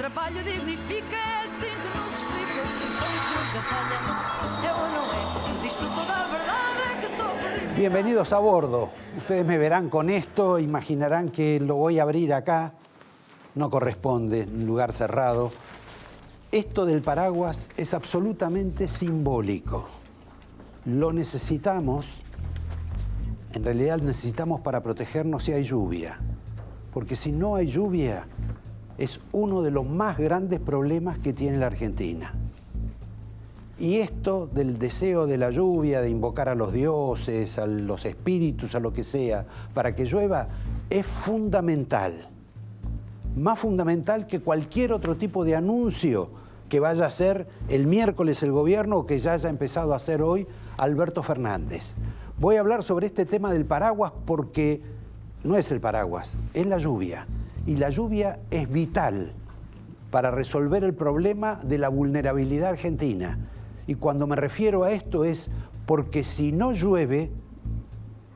trabalho dignifica, é assim que nos explica o rifão que nunca falha. É ou não é? Diz-te toda a verdade, é que só por... Bienvenidos a bordo. Ustedes me verán con esto, imaginarán que lo voy a abrir acá. No corresponde, en un lugar cerrado. Esto del paraguas es absolutamente simbólico. Lo necesitamos, en realidad necesitamos para protegernos si hay lluvia. Porque si no hay lluvia, es uno de los más grandes problemas que tiene la Argentina. Y esto del deseo de la lluvia, de invocar a los dioses, a los espíritus, a lo que sea, para que llueva, es fundamental. Más fundamental que cualquier otro tipo de anuncio que vaya a hacer el miércoles el gobierno o que ya haya empezado a hacer hoy Alberto Fernández. Voy a hablar sobre este tema del paraguas porque no es el paraguas, es la lluvia. Y la lluvia es vital para resolver el problema de la vulnerabilidad argentina. Y cuando me refiero a esto es porque si no llueve,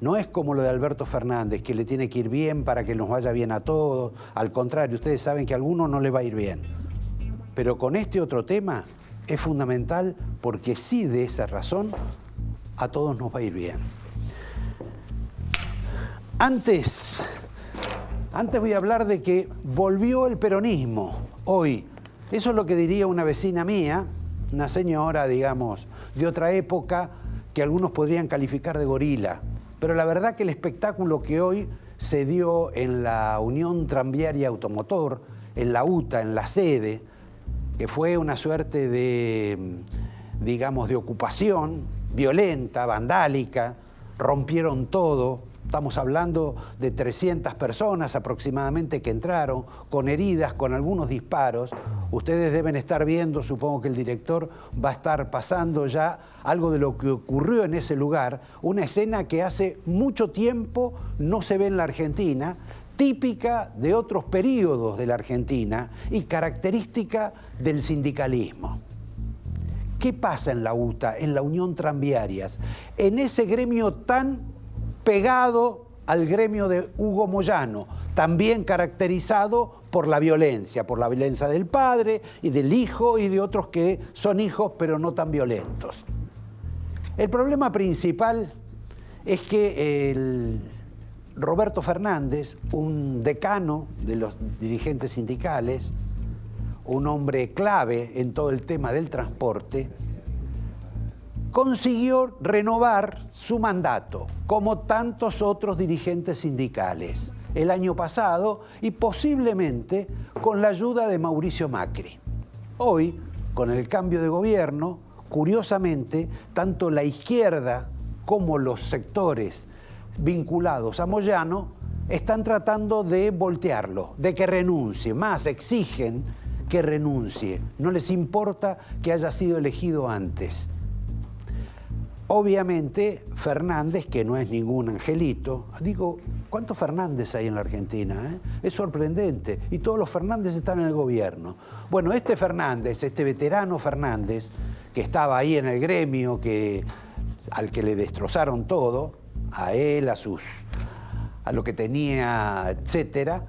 no es como lo de Alberto Fernández, que le tiene que ir bien para que nos vaya bien a todos. Al contrario, ustedes saben que a algunos no le va a ir bien. Pero con este otro tema es fundamental porque sí, de esa razón, a todos nos va a ir bien. Antes voy a hablar de que volvió el peronismo hoy. Eso es lo que diría una vecina mía, una señora, digamos, de otra época, que algunos podrían calificar de gorila. Pero la verdad que el espectáculo que hoy se dio en la Unión Tranviaria Automotor, en la UTA, en la sede, que fue una suerte de, digamos, de ocupación violenta, vandálica, rompieron todo. Estamos hablando de 300 personas aproximadamente que entraron, con heridas, con algunos disparos. Ustedes deben estar viendo, supongo que el director va a estar pasando ya algo de lo que ocurrió en ese lugar, una escena que hace mucho tiempo no se ve en la Argentina, típica de otros periodos de la Argentina y característica del sindicalismo. ¿Qué pasa en la UTA, en la Unión Tranviarias? En ese gremio tan pegado al gremio de Hugo Moyano, también caracterizado por la violencia del padre y del hijo y de otros que son hijos pero no tan violentos. El problema principal es que Roberto Fernández, un decano de los dirigentes sindicales, un hombre clave en todo el tema del transporte, consiguió renovar su mandato, como tantos otros dirigentes sindicales, el año pasado y posiblemente con la ayuda de Mauricio Macri. Hoy, con el cambio de gobierno, curiosamente, tanto la izquierda como los sectores vinculados a Moyano están tratando de voltearlo, de que renuncie, más exigen que renuncie, no les importa que haya sido elegido antes. Obviamente, Fernández, que no es ningún angelito, digo, ¿cuántos Fernández hay en la Argentina? Es sorprendente, y todos los Fernández están en el gobierno. Bueno, este Fernández, este veterano Fernández, que estaba ahí en el gremio, al que le destrozaron todo, a él, a lo que tenía, etcétera,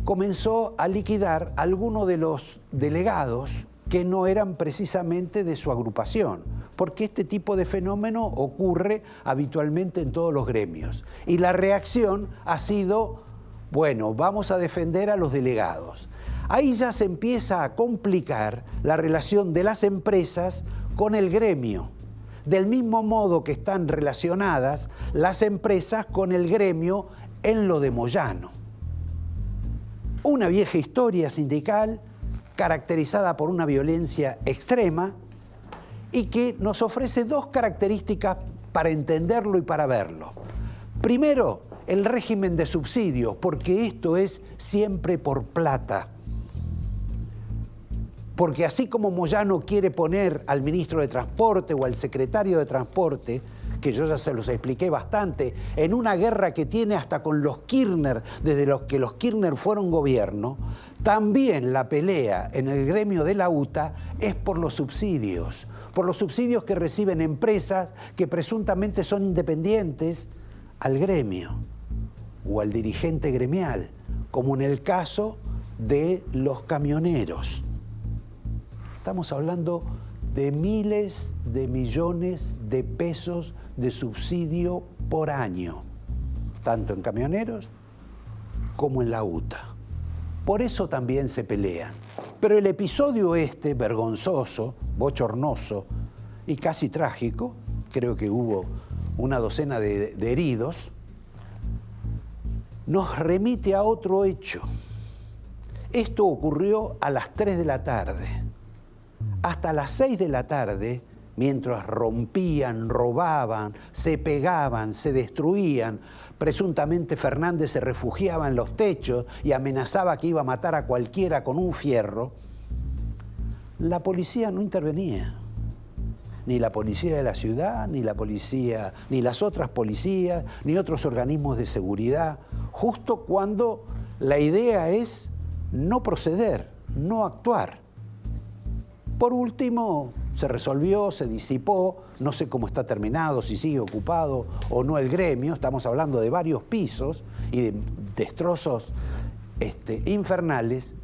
comenzó a liquidar a algunos de los delegados que no eran precisamente de su agrupación, porque este tipo de fenómeno ocurre habitualmente en todos los gremios. Y la reacción ha sido, bueno, vamos a defender a los delegados. Ahí ya se empieza a complicar la relación de las empresas con el gremio, del mismo modo que están relacionadas las empresas con el gremio en lo de Moyano. Una vieja historia sindical caracterizada por una violencia extrema y que nos ofrece dos características para entenderlo y para verlo. Primero, el régimen de subsidios, porque esto es siempre por plata. Porque así como Moyano quiere poner al ministro de Transporte o al secretario de Transporte, que yo ya se los expliqué bastante, en una guerra que tiene hasta con los Kirchner, desde los que los Kirchner fueron gobierno, también la pelea en el gremio de la UTA es por los subsidios que reciben empresas que presuntamente son independientes al gremio o al dirigente gremial, como en el caso de los camioneros. Estamos hablando de miles de millones de pesos de subsidio por año, tanto en camioneros como en la UTA. Por eso también se pelean. Pero el episodio este, vergonzoso, bochornoso y casi trágico, creo que hubo una docena de heridos, nos remite a otro hecho. Esto ocurrió a las 3 de la tarde. Hasta las 6 de la tarde, mientras rompían, robaban, se pegaban, se destruían, presuntamente Fernández se refugiaba en los techos y amenazaba que iba a matar a cualquiera con un fierro, la policía no intervenía. Ni la policía de la ciudad, ni la policía, ni las otras policías, ni otros organismos de seguridad, justo cuando la idea es no proceder, no actuar. Por último, se resolvió, se disipó, no sé cómo está terminado, si sigue ocupado o no el gremio, estamos hablando de varios pisos y de destrozos infernales.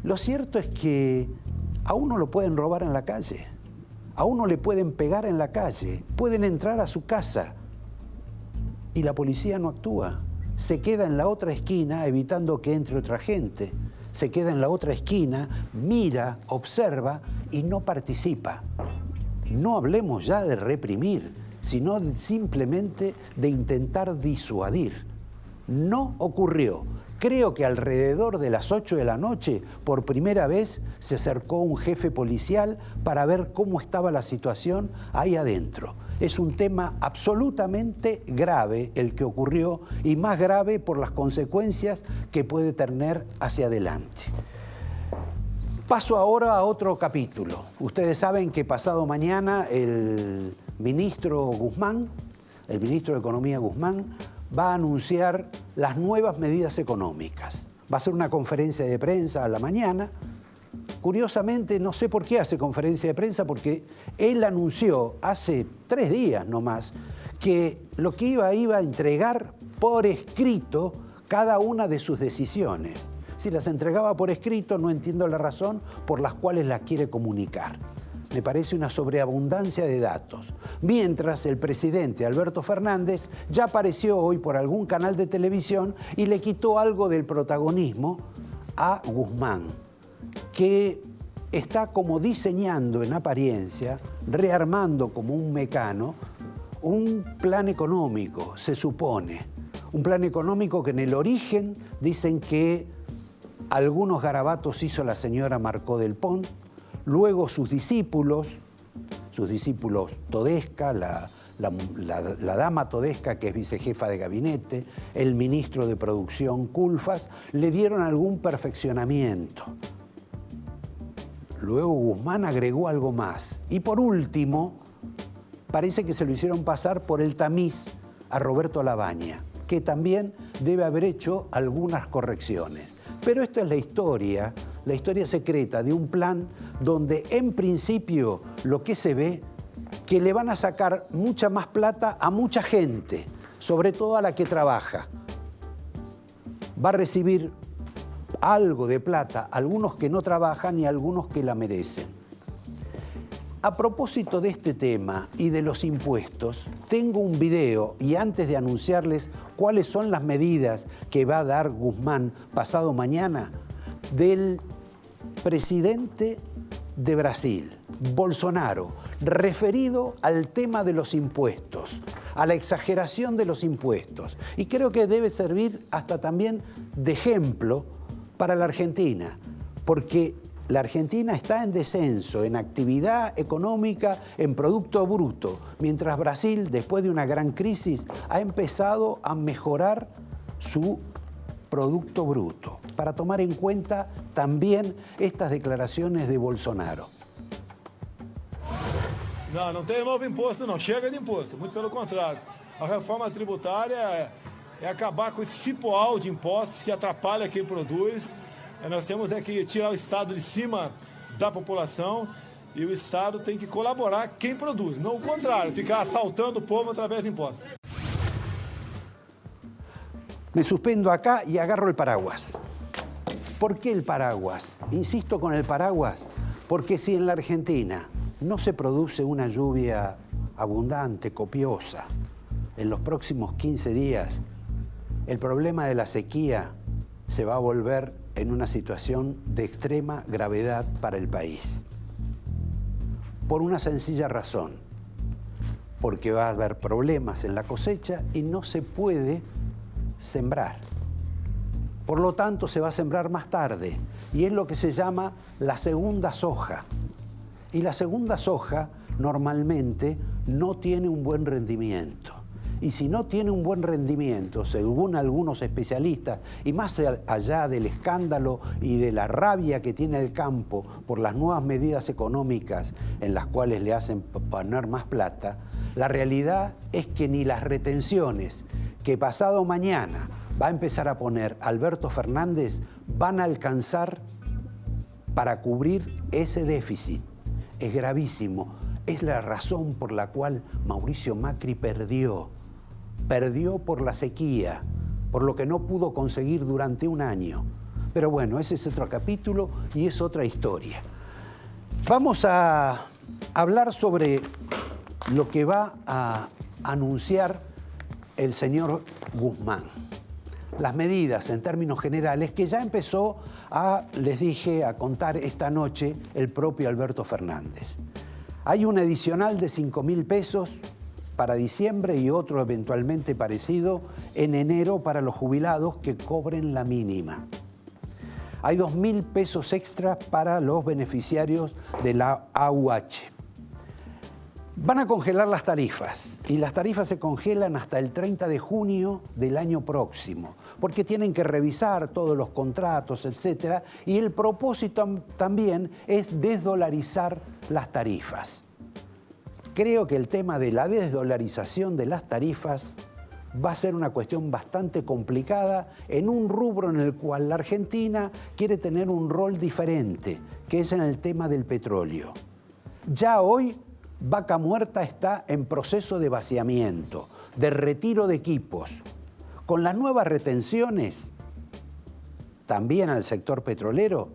Lo cierto es que a uno lo pueden robar en la calle, a uno le pueden pegar en la calle, pueden entrar a su casa y la policía no actúa. Se queda en la otra esquina evitando que entre otra gente. Se queda en la otra esquina, mira, observa y no participa. No hablemos ya de reprimir, sino simplemente de intentar disuadir. No ocurrió. Creo que alrededor de las 8 de la noche, por primera vez, se acercó un jefe policial para ver cómo estaba la situación ahí adentro. Es un tema absolutamente grave el que ocurrió y más grave por las consecuencias que puede tener hacia adelante. Paso ahora a otro capítulo. Ustedes saben que pasado mañana el ministro Guzmán, el ministro de Economía Guzmán, va a anunciar las nuevas medidas económicas. Va a hacer una conferencia de prensa a la mañana. Curiosamente, no sé por qué hace conferencia de prensa, porque él anunció hace 3 días nomás que lo que iba a entregar por escrito cada una de sus decisiones. Si las entregaba por escrito, no entiendo la razón por las cuales las quiere comunicar. Me parece una sobreabundancia de datos. Mientras el presidente Alberto Fernández ya apareció hoy por algún canal de televisión y le quitó algo del protagonismo a Guzmán, que está como diseñando en apariencia, rearmando como un mecano, un plan económico, se supone. Un plan económico que en el origen dicen que algunos garabatos hizo la señora Marcó del Pont, luego sus discípulos Todesca, la dama Todesca, que es vicejefa de gabinete, el ministro de Producción Culfas, le dieron algún perfeccionamiento. Luego Guzmán agregó algo más. Y por último, parece que se lo hicieron pasar por el tamiz a Roberto Labaña, que también debe haber hecho algunas correcciones. Pero esta es la historia secreta de un plan donde en principio lo que se ve que le van a sacar mucha más plata a mucha gente, sobre todo a la que trabaja. Va a recibir algo de plata, algunos que no trabajan y algunos que la merecen. A propósito de este tema y de los impuestos, tengo un video y antes de anunciarles cuáles son las medidas que va a dar Guzmán pasado mañana, del presidente de Brasil, Bolsonaro, referido al tema de los impuestos, a la exageración de los impuestos. Y creo que debe servir hasta también de ejemplo para la Argentina, porque la Argentina está en descenso, en actividad económica, en Producto Bruto, mientras Brasil, después de una gran crisis, ha empezado a mejorar su Producto Bruto, para tomar en cuenta también estas declaraciones de Bolsonaro. Não tem novo imposto não, chega de imposto, muito pelo contrário. A reforma tributária é acabar com esse cipoal de impostos que atrapalha quem produz. Nós temos que tirar o Estado de cima da população e o Estado tem que colaborar quem produz, não o contrário, ficar assaltando o povo através de impostos. Me suspendo acá y agarro el paraguas. ¿Por qué el paraguas? Insisto con el paraguas, porque si en la Argentina no se produce una lluvia abundante, copiosa, en los próximos 15 días, el problema de la sequía se va a volver en una situación de extrema gravedad para el país. Por una sencilla razón, porque va a haber problemas en la cosecha y no se puede sembrar. Por lo tanto, se va a sembrar más tarde y es lo que se llama la segunda soja. Y la segunda soja normalmente no tiene un buen rendimiento. Y si no tiene un buen rendimiento, según algunos especialistas, y más allá del escándalo y de la rabia que tiene el campo por las nuevas medidas económicas en las cuales le hacen poner más plata, la realidad es que ni las retenciones que pasado mañana va a empezar a poner Alberto Fernández van a alcanzar para cubrir ese déficit. Es gravísimo. Es la razón por la cual Mauricio Macri perdió por la sequía, por lo que no pudo conseguir durante un año. Pero bueno, ese es otro capítulo y es otra historia. Vamos a hablar sobre lo que va a anunciar el señor Guzmán. Las medidas en términos generales que ya empezó les dije, a contar esta noche el propio Alberto Fernández. Hay un adicional de 5.000 pesos para diciembre y otro eventualmente parecido en enero para los jubilados que cobren la mínima. Hay 2.000 pesos extra para los beneficiarios de la AUH. Van a congelar las tarifas y las tarifas se congelan hasta el 30 de junio del año próximo, porque tienen que revisar todos los contratos, etc. Y el propósito también es desdolarizar las tarifas. Creo que el tema de la desdolarización de las tarifas va a ser una cuestión bastante complicada en un rubro en el cual la Argentina quiere tener un rol diferente, que es en el tema del petróleo. Ya hoy Vaca Muerta está en proceso de vaciamiento, de retiro de equipos. Con las nuevas retenciones, también al sector petrolero,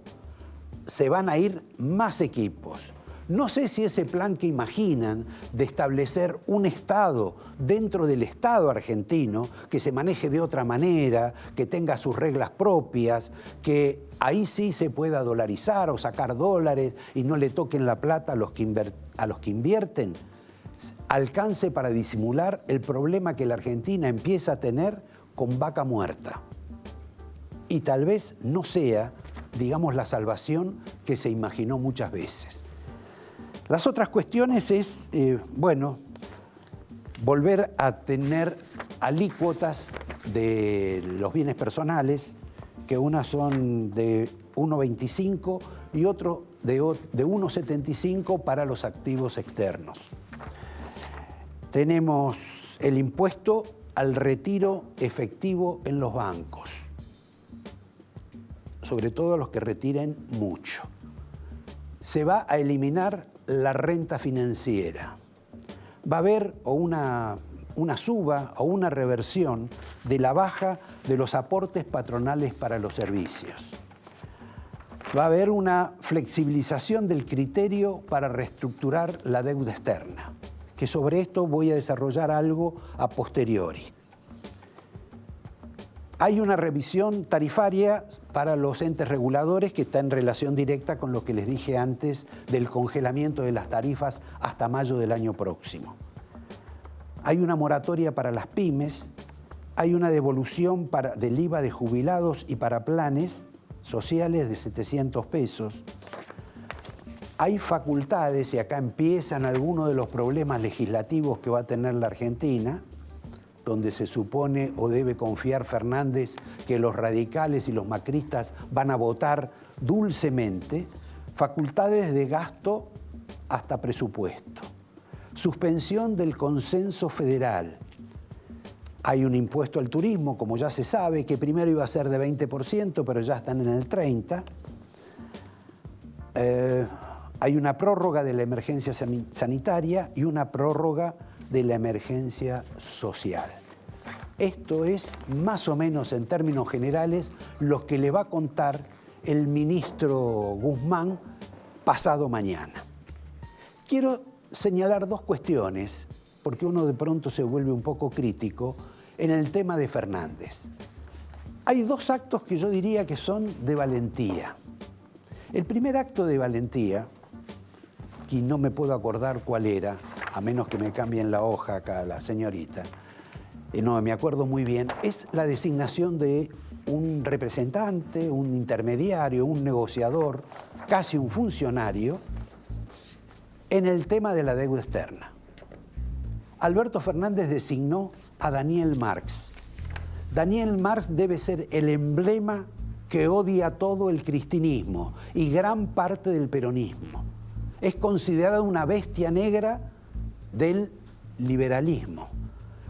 se van a ir más equipos. No sé si ese plan que imaginan de establecer un Estado dentro del Estado argentino, que se maneje de otra manera, que tenga sus reglas propias, que ahí sí se pueda dolarizar o sacar dólares y no le toquen la plata a los que invierten, alcance para disimular el problema que la Argentina empieza a tener con Vaca Muerta. Y tal vez no sea, digamos, la salvación que se imaginó muchas veces. Las otras cuestiones es, volver a tener alícuotas de los bienes personales, que unas son de 1,25 y otro de 1,75 para los activos externos. Tenemos el impuesto al retiro efectivo en los bancos, sobre todo los que retiren mucho. Se va a eliminar la renta financiera. Va a haber una suba o una reversión de la baja de los aportes patronales para los servicios. Va a haber una flexibilización del criterio para reestructurar la deuda externa, que sobre esto voy a desarrollar algo a posteriori. Hay una revisión tarifaria para los entes reguladores que está en relación directa con lo que les dije antes del congelamiento de las tarifas hasta mayo del año próximo. Hay una moratoria para las pymes, hay una devolución del IVA de jubilados y para planes sociales de 700 pesos. Hay facultades, y acá empiezan algunos de los problemas legislativos que va a tener la Argentina, donde se supone o debe confiar Fernández que los radicales y los macristas van a votar dulcemente, facultades de gasto hasta presupuesto, suspensión del consenso federal. Hay un impuesto al turismo, como ya se sabe, que primero iba a ser de 20%, pero ya están en el 30%. Hay una prórroga de la emergencia sanitaria y una prórroga de la emergencia social. Esto es más o menos en términos generales lo que le va a contar el ministro Guzmán pasado mañana. Quiero señalar dos cuestiones, porque uno de pronto se vuelve un poco crítico en el tema de Fernández. Hay dos actos que yo diría que son de valentía. El primer acto de valentía, y no me puedo acordar cuál era, a menos que me cambien la hoja acá la señorita, no me acuerdo muy bien, es la designación de un representante, un intermediario, un negociador, casi un funcionario, en el tema de la deuda externa. Alberto Fernández designó a Daniel Marx. Daniel Marx debe ser el emblema que odia todo el cristinismo y gran parte del peronismo. Es considerado una bestia negra del liberalismo.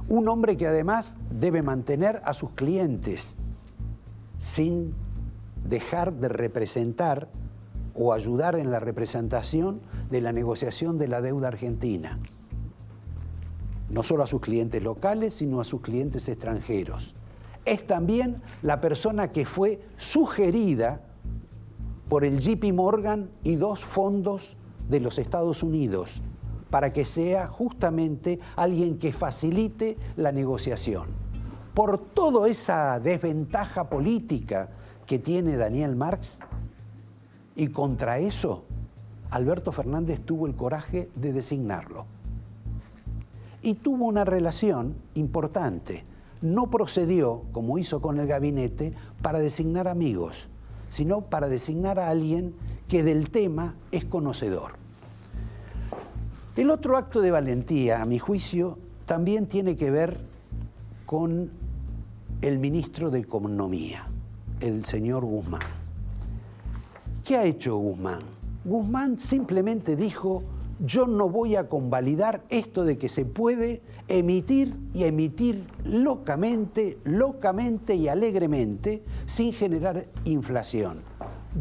Un hombre que además debe mantener a sus clientes sin dejar de representar o ayudar en la representación de la negociación de la deuda argentina. No solo a sus clientes locales, sino a sus clientes extranjeros. Es también la persona que fue sugerida por el JP Morgan y dos fondos de los Estados Unidos para que sea justamente alguien que facilite la negociación. Por toda esa desventaja política que tiene Daniel Marx, y contra eso, Alberto Fernández tuvo el coraje de designarlo. Y tuvo una relación importante. No procedió, como hizo con el gabinete, para designar amigos, sino para designar a alguien que del tema es conocedor. El otro acto de valentía, a mi juicio, también tiene que ver con el ministro de Economía, el señor Guzmán. ¿Qué ha hecho Guzmán? Guzmán simplemente dijo: yo no voy a convalidar esto de que se puede emitir y emitir locamente y alegremente sin generar inflación.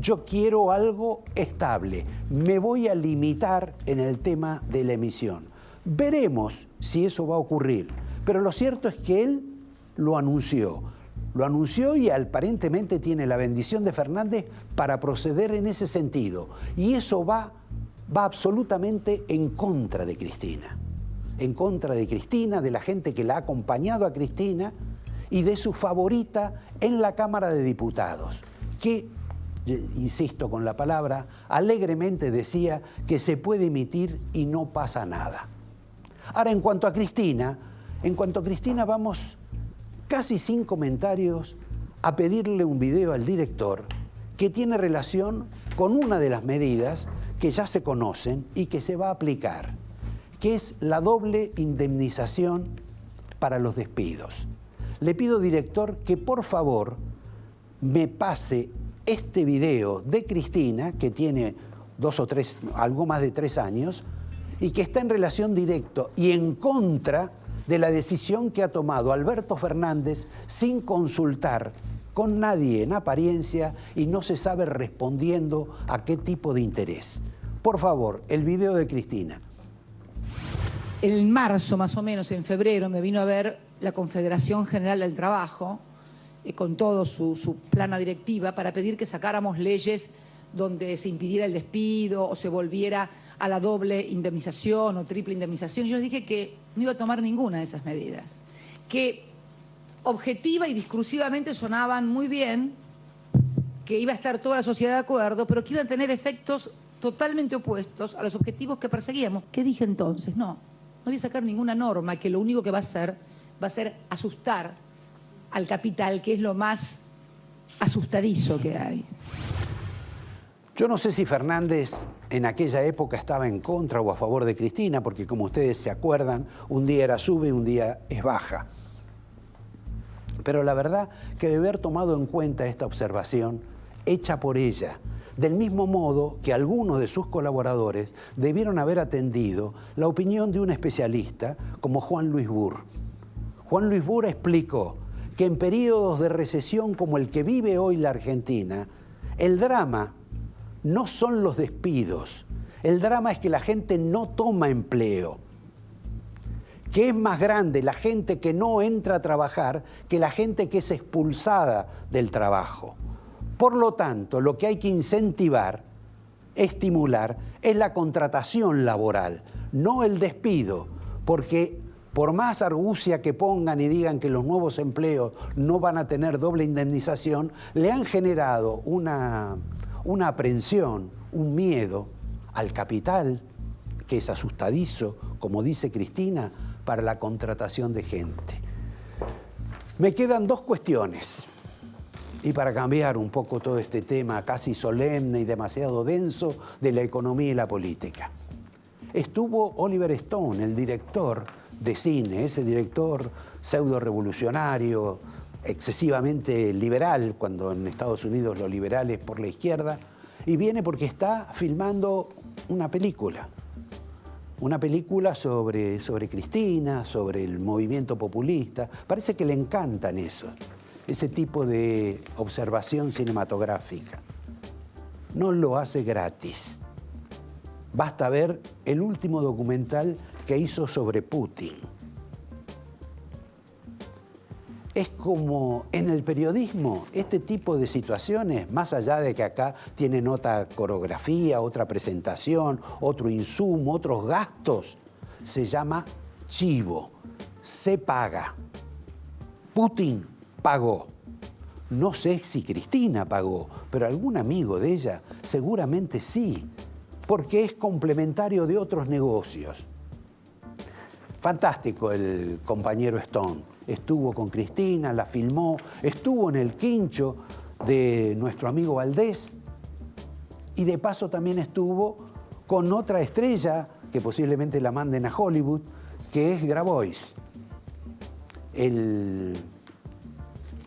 Yo quiero algo estable, me voy a limitar en el tema de la emisión. Veremos si eso va a ocurrir, pero lo cierto es que él lo anunció y aparentemente tiene la bendición de Fernández para proceder en ese sentido. Y eso va absolutamente en contra de Cristina. En contra de Cristina, de la gente que la ha acompañado a Cristina y de su favorita en la Cámara de Diputados, que, insisto con la palabra, alegremente decía que se puede emitir y no pasa nada. Ahora, en cuanto a Cristina vamos casi sin comentarios a pedirle un video al director que tiene relación con una de las medidas que ya se conocen y que se va a aplicar, que es la doble indemnización para los despidos. Le pido, director, que por favor me pase este video de Cristina, que tiene 2 o 3, algo más de 3 años, y que está en relación directa y en contra de la decisión que ha tomado Alberto Fernández sin consultar con nadie en apariencia y no se sabe respondiendo a qué tipo de interés. Por favor, el video de Cristina. En marzo, más o menos, en febrero, me vino a ver la Confederación General del Trabajo con todo su plana directiva para pedir que sacáramos leyes donde se impidiera el despido o se volviera a la doble indemnización o triple indemnización. Yo les dije que no iba a tomar ninguna de esas medidas, que objetiva y discursivamente sonaban muy bien, que iba a estar toda la sociedad de acuerdo, pero que iban a tener efectos totalmente opuestos a los objetivos que perseguíamos. ¿Qué dije entonces? No voy a sacar ninguna norma que lo único que va a hacer asustar al capital, que es lo más asustadizo que hay. Yo no sé si Fernández en aquella época estaba en contra o a favor de Cristina, porque como ustedes se acuerdan, un día era sube y un día es baja. Pero la verdad que debe haber tomado en cuenta esta observación hecha por ella, del mismo modo que algunos de sus colaboradores debieron haber atendido la opinión de un especialista como Juan Luis Burr. Juan Luis Burr explicó que en periodos de recesión como el que vive hoy la Argentina, el drama no son los despidos, el drama es que la gente no toma empleo, que es más grande la gente que no entra a trabajar que la gente que es expulsada del trabajo. Por lo tanto, lo que hay que incentivar, estimular, es la contratación laboral, no el despido, porque por más argucia que pongan y digan que los nuevos empleos no van a tener doble indemnización, le han generado una aprensión, un miedo al capital, que es asustadizo, como dice Cristina, para la contratación de gente. Me quedan dos cuestiones. Y para cambiar un poco todo este tema casi solemne y demasiado denso de la economía y la política. Estuvo Oliver Stone, el director de cine, ese director pseudo-revolucionario, excesivamente liberal, cuando en Estados Unidos lo liberal es por la izquierda, y viene porque está filmando una película sobre Cristina, sobre el movimiento populista. Parece que le encantan eso. Ese tipo de observación cinematográfica. No lo hace gratis. Basta ver el último documental que hizo sobre Putin. Es como en el periodismo, este tipo de situaciones, más allá de que acá tienen otra coreografía, otra presentación, otro insumo, otros gastos, se llama chivo, se paga. Putin pagó. No sé si Cristina pagó, pero algún amigo de ella seguramente sí, porque es complementario de otros negocios. Fantástico el compañero Stone. Estuvo con Cristina, la filmó, estuvo en el quincho de nuestro amigo Valdés y de paso también estuvo con otra estrella que posiblemente la manden a Hollywood, que es Grabois.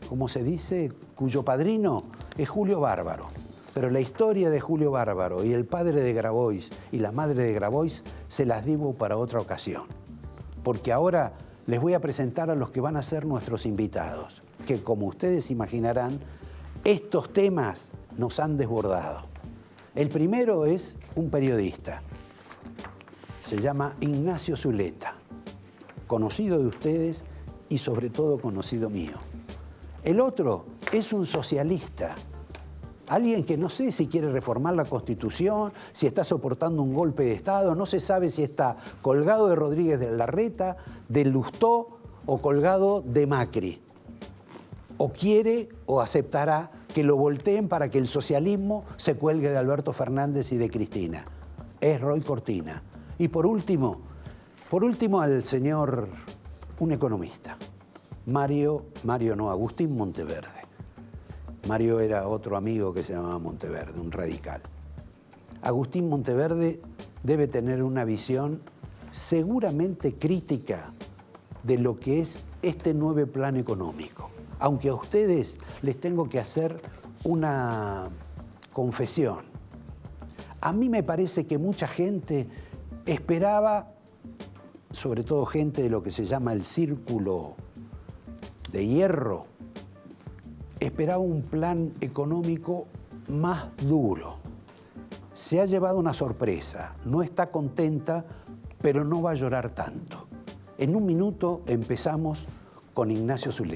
¿Cómo se dice? Cuyo padrino es Julio Bárbaro. Pero la historia de Julio Bárbaro y el padre de Grabois y la madre de Grabois se las digo para otra ocasión. Porque ahora les voy a presentar a los que van a ser nuestros invitados, que como ustedes imaginarán, estos temas nos han desbordado. El primero es un periodista. Se llama Ignacio Zuleta, conocido de ustedes y sobre todo conocido mío. El otro es un socialista, alguien que no sé si quiere reformar la Constitución, si está soportando un golpe de Estado, no se sabe si está colgado de Rodríguez de Larreta, de Lustó o colgado de Macri. O quiere o aceptará que lo volteen para que el socialismo se cuelgue de Alberto Fernández y de Cristina. Es Roy Cortina. Y por último al señor, un economista, Agustín Monteverde. Mario era otro amigo que se llamaba Monteverde, un radical. Agustín Monteverde debe tener una visión seguramente crítica de lo que es este nuevo plan económico. Aunque a ustedes les tengo que hacer una confesión. A mí me parece que mucha gente esperaba, sobre todo gente de lo que se llama el círculo de hierro, esperaba un plan económico más duro. Se ha llevado una sorpresa, no está contenta, pero no va a llorar tanto. En un minuto empezamos con Ignacio Zuleta.